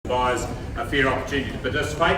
buyers a fair opportunity to participate.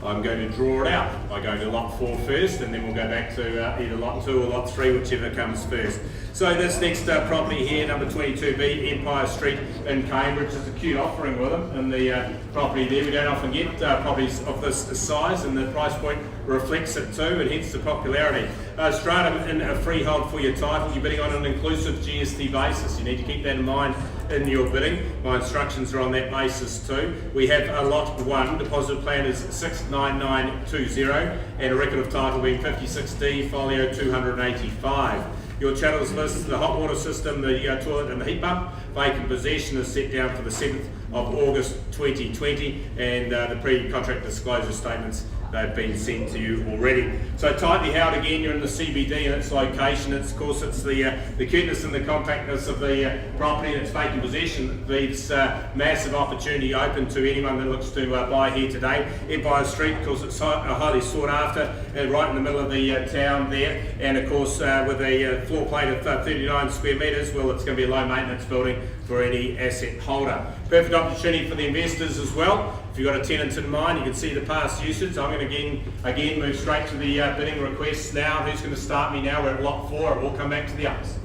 I'm going to draw it out by going to lot 4 first, and then we'll go back to either lot 2 or lot 3, whichever comes first. So this next property here, number 22B, Empire Street in Cambridge, is a cute offering with them. And the property there, we don't often get properties of this size, and the price point reflects it too, and hence the popularity. Strata in a freehold for your title, you're bidding on an inclusive GST basis. You need to keep that in mind in your bidding. My instructions are on that basis too. We have a lot 1, deposit plan is 69920, and a record of title being 56D, folio 285. Your channels list, the hot water system, the toilet and the heat pump. Vacant possession is set down for the 7th of August 2020, and the pre-contract disclosure statements, they've been sent to you already. So tightly held again, you're in the CBD and its location. It's, of course, it's the cuteness and the compactness of the property and its vacant possession that leaves massive opportunity open to anyone that looks to buy here today. Empire Street, of course, it's highly sought after, right in the middle of the town there, and of course with a floor plate of 39 square metres, well, it's going to be a low maintenance building for any asset holder. Perfect opportunity for the investors as well. If you've got a tenant in mind, you can see the past usage. I'm going to again move straight to the bidding requests now. Who's going to start me now? We're at lot 4, and we'll come back to the others.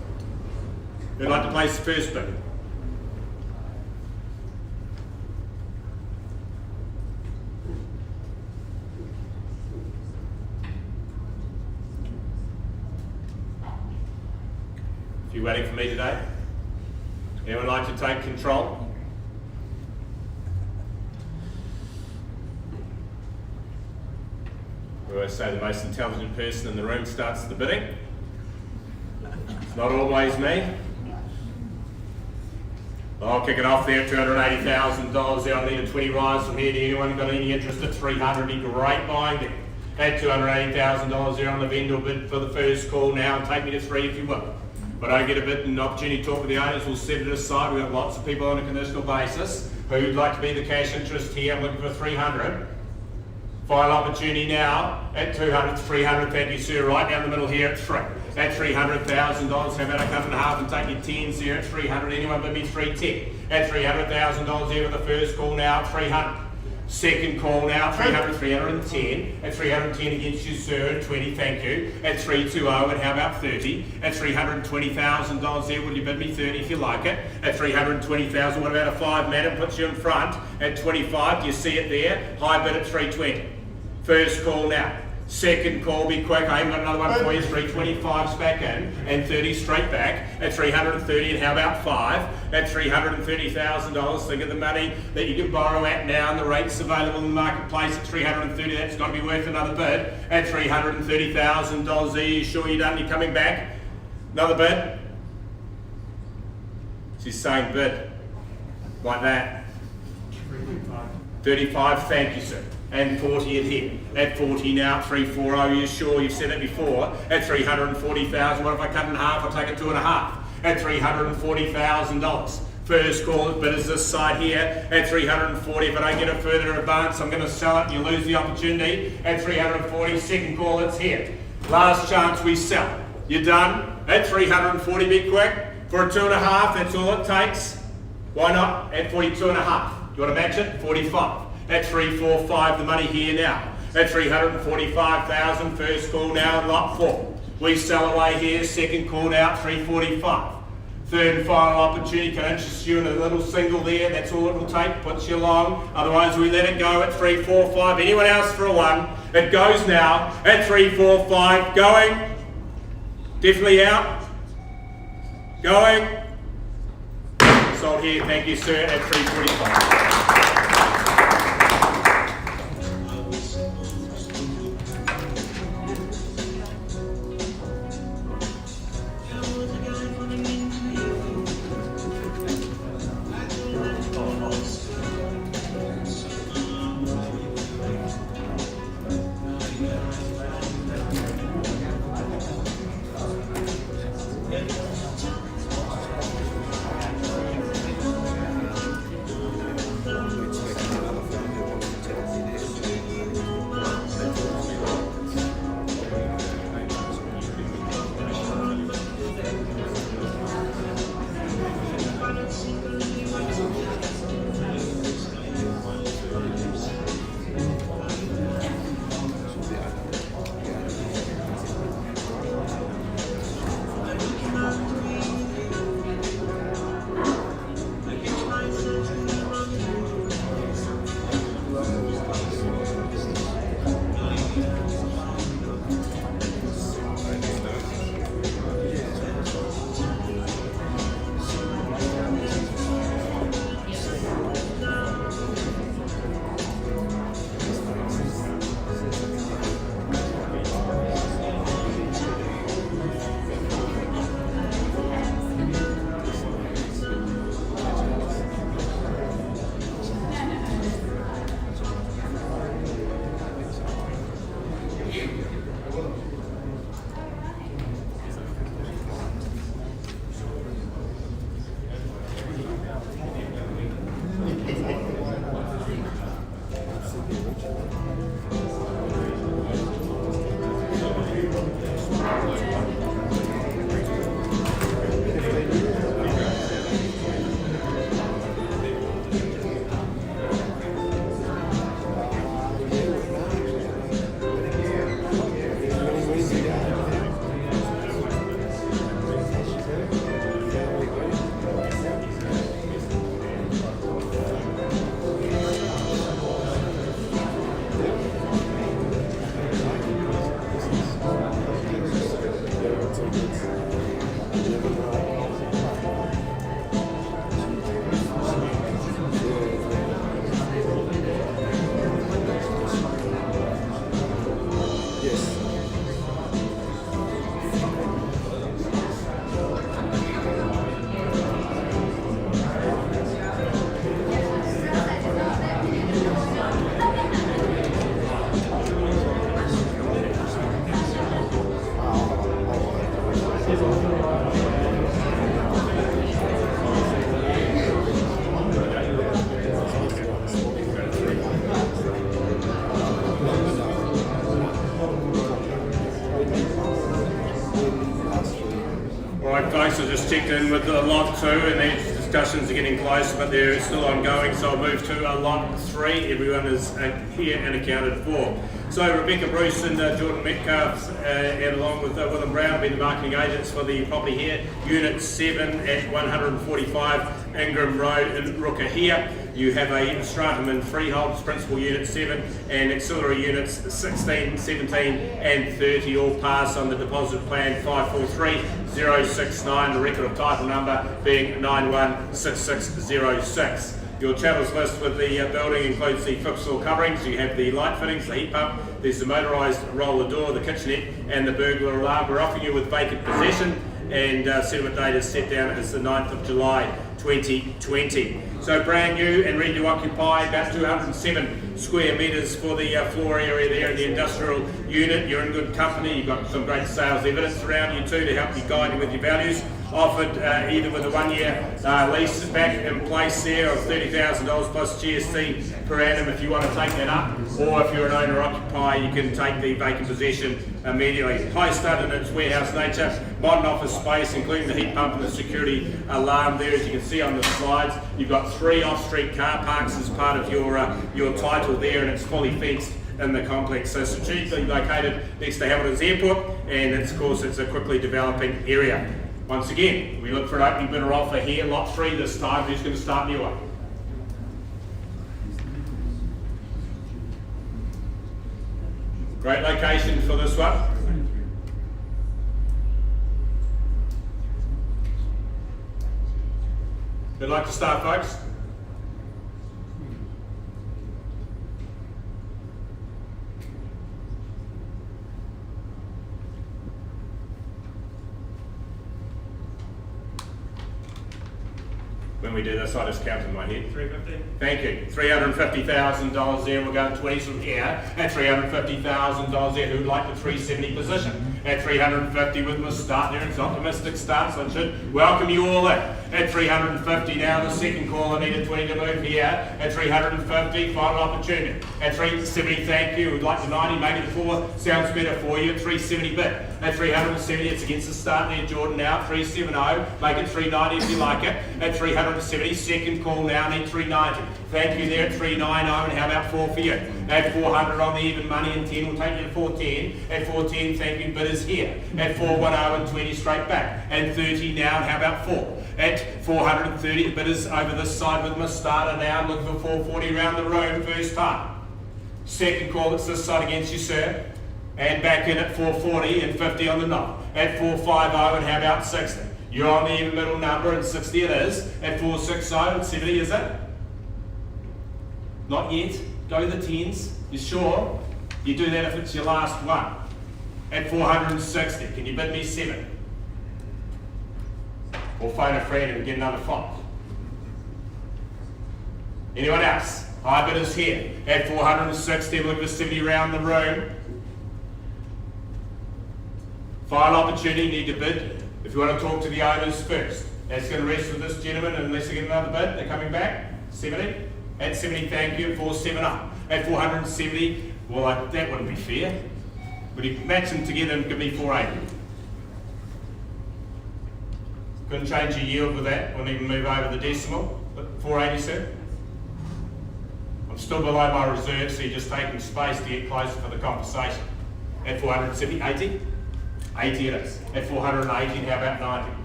Who'd like to place the first bid? If you're waiting for me today, anyone like to take control? We always say the most intelligent person in the room starts the bidding. It's not always me. I'll kick it off there, $280,000 there. I need a 20 rise from here. To anyone got any interest at 300? Great buying there. At $280,000 there on the vendor bid for the first call now, and take me to 3 if you will. But I get a bit an opportunity to talk with the owners, we'll set it aside. We've got lots of people on a conditional basis who'd like to be the cash interest here. I'm looking for 300. Final opportunity now at 200, 300, thank you sir, right down the middle here at 3. At $300,000, how about I cut in half and take your 10s here at 300, anyone but me 310. At $300,000 here with the first call now at 300. Second call now, 300, 310. At 310 against you sir, at 20, thank you. At 320, and how about 30? At $320,000 there, will you bid me 30 if you like it? At 320,000, what about a 5 madam, puts you in front. At 25, do you see it there? High bid at 320. First call now. Second call, be quick, I haven't got another one for you. 325's back in, and 30 straight back. At 330, and how about 5? At $330,000, think of the money that you can borrow at now, and the rates available in the marketplace at 330, that's got to be worth another bid. At $330,000, are you sure you're done, you're coming back? Another bid? She's saying bid, like that. 35, thank you sir. And 40 at here. At 40 now, 340, you sure? You've said it before. At $340,000, what if I cut in half? I'll take it 2.5. At $340,000. First call, bid is this side here. At 340, if I don't get a further advance, I'm going to sell it and you lose the opportunity. At 340, second call, it's here. Last chance we sell. You're done? At 340, be quick. For a 2.5, that's all it takes. Why not? At 42.5. You want to match it? 45. At 345, the money here now. At 345,000, first call now in lot 4. We sell away here, second call now, 345. Third and final opportunity, can interest you in a little single there, that's all it will take, puts you along. Otherwise we let it go at 345. Anyone else for a 1? It goes now at 345, going. Definitely out. Going. Sold here, thank you sir, at 345. Alright folks, I just checked in with lot 2 and these discussions are getting close, but they're still ongoing, so I'll move to lot 3. Everyone is here and accounted for. So Rebecca Bruce and Jordan Metcalf, and along with Willem Brown, have been the marketing agents for the property here. Unit 7 at 145 Ingram Road in Rooker here. You have a stratum and freeholds, principal unit 7 and auxiliary units 16, 17 and 30 all pass on the deposit plan 543069, the record of title number being 916606. Your channels list with the building includes the fixed floor coverings. You have the light fittings, the heat pump, there's the motorised roller door, the kitchenette and the burglar alarm. We're offering you with vacant possession, and settlement date is set down as the 9th of July 2020. So brand new and ready to occupy, about 207 square metres for the floor area there in the industrial unit. You're in good company, you've got some great sales evidence around you too to help you guide you with your values. Offered either with a 1-year lease back in place there of $30,000 plus GST per annum if you want to take that up, or if you're an owner occupier you can take the vacant possession immediately. High stud in its warehouse nature, modern office space including the heat pump and the security alarm there as you can see on the slides. You've got 3 off-street car parks as part of your title there, and it's fully fenced in the complex. So strategically located next to Hamilton's Airport, and of course it's a quickly developing area. Once again, we look for an opening bidder offer here, lot 3 this time. Who's going to start new one? Great location for this one. Who'd like to start, folks? When we do this, I just count in my head. 350. Thank you. $350,000 there. We're going 20s from here. At $350,000 there, who'd like the 370 position? At 350 with my start there. It's optimistic start, so I should welcome you all in. At 350 now, the second call. I needed 20 to move here. At 350, final opportunity. At 370, thank you. We'd like the 90, maybe the 4 sounds better for you. At 370 bid. At 370, it's against the start there, Jordan now. 370, make it 390 if you like it. At 370, second call now, need 390. Thank you there at 390, and how about 4 for you? At 400 on the even money and 10, we'll take you to 410. At 410, thank you, bidders here. At 410 and 20 straight back. And 30 now, and how about 4? At 430, the bidders over this side with my starter now, looking for 440 around the room, first time. Second call, it's this side against you, sir. And back in at 440 and 50 on the knob. At 450, and how about 60? You're on the even middle number, and 60 it is. At 460 and 70, is it? Not yet. Go the 10s. You sure? You do that if it's your last one. At 460, can you bid me 7? Or phone a friend and get another 5. Anyone else? High bidders here. At 460, look for 70 around the room. Final opportunity, need to bid. If you want to talk to the owners first. That's going to rest with this gentleman unless they get another bid. They're coming back. 70. At 70, thank you. 470. At 470, well, that wouldn't be fair. Would you match them together and give me 480? Couldn't change your yield with that, wouldn't even move over the decimal. But 480, sir? I'm still below my reserve, so you're just taking space to get closer for the conversation. At 470, 80? 80 it is. At 480, how about 90?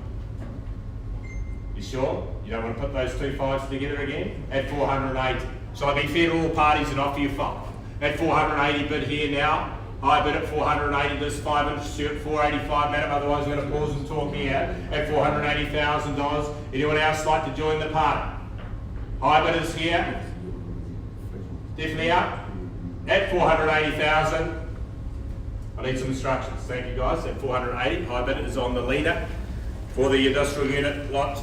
You sure? You don't want to put those two fives together again? At 480. Shall I be fair to all parties and offer you 5? At 480 bid here now. I bid at 480, this 5 inch at 485, madam, otherwise I'm going to pause and talk me out. At $480,000. Anyone else like to join the party? High bidders here. Definitely up. At 480,000. I need some instructions. Thank you guys. At 480, high bid is on the leader. For the industrial unit lot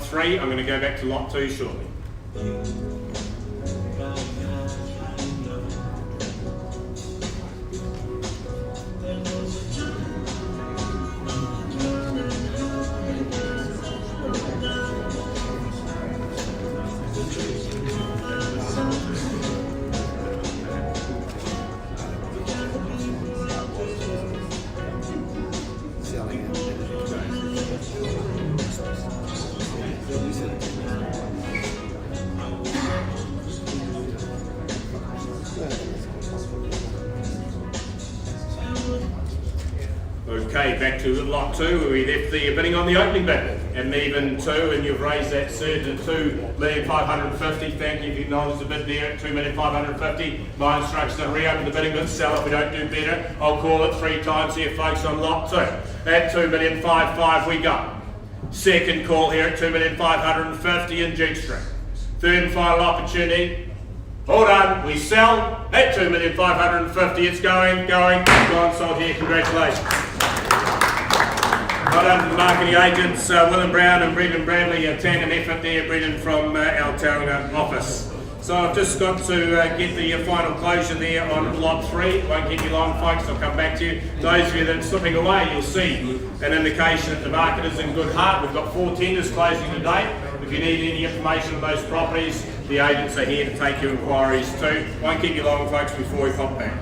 3, I'm going to go back to lot 2 shortly. Okay, back to lot 2 where we left the bidding on the opening bid. And even 2, and you've raised that surge to 2,550,000. Thank you if you acknowledge the bid there at 2,550,000. My instructions to reopen the bidding, but sell if we don't do better. I'll call it 3 times here, folks, on lot 2. At 2,550,000 we go. Second call here at 2,550,000 in Duke Street. Third and final opportunity. All done, we sell at 2,550,000. It's going, gone, sold here. Congratulations. Well done to the marketing agents, William Brown and Brendan Bradley, a tandem effort there, Brendan from our town office. So I've just got to get the final closure there on lot 3. Won't keep you long, folks, I'll come back to you. Those of you that are slipping away, you'll see an indication that the market is in good heart. We've got 4 tenders closing today. If you need any information on those properties, the agents are here to take your inquiries too. Won't keep you long, folks, before we pop back.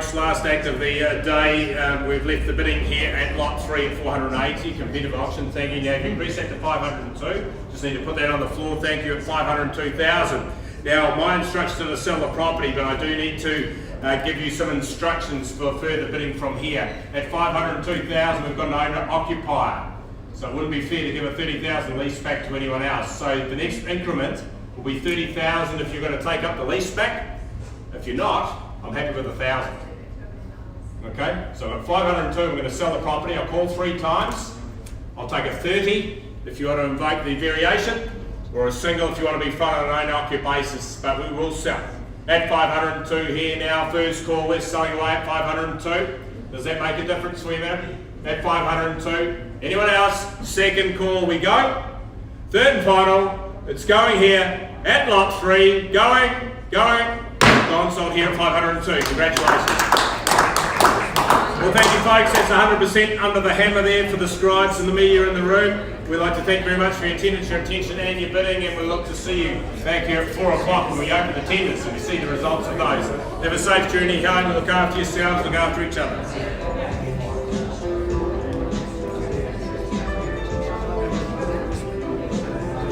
folks, last act of the day. We've left the bidding here at lot 3 at 480, competitive auction. Thank you. Now, if you increase that to 502, just need to put that on the floor. Thank you, at 502,000. Now, my instructions are to sell the property, but I do need to give you some instructions for further bidding from here. At 502,000, we've got an owner-occupier. So it wouldn't be fair to give a 30,000 lease back to anyone else. So the next increment will be 30,000 if you're going to take up the lease back. If you're not, I'm happy with 1,000. Okay, so at 502, I'm going to sell the property. I'll call 3 times. I'll take a 30 if you want to invoke the variation, or a single if you want to be front on an owner-occupier basis, but we will sell. At 502 here now, first call, we're selling away at 502. Does that make a difference for you, man? At 502. Anyone else? Second call, we go. Third and final, it's going here at lot 3, going. Gone, sold here at 502. Congratulations. Well, thank you, folks. That's 100% under the hammer there for the scribes and the media in the room. We'd like to thank you very much for your attendance, your attention and your bidding, and we look to see you back here at 4 o'clock when we open the tenders and we see the results of those. Have a safe journey home, look after yourselves, look after each other.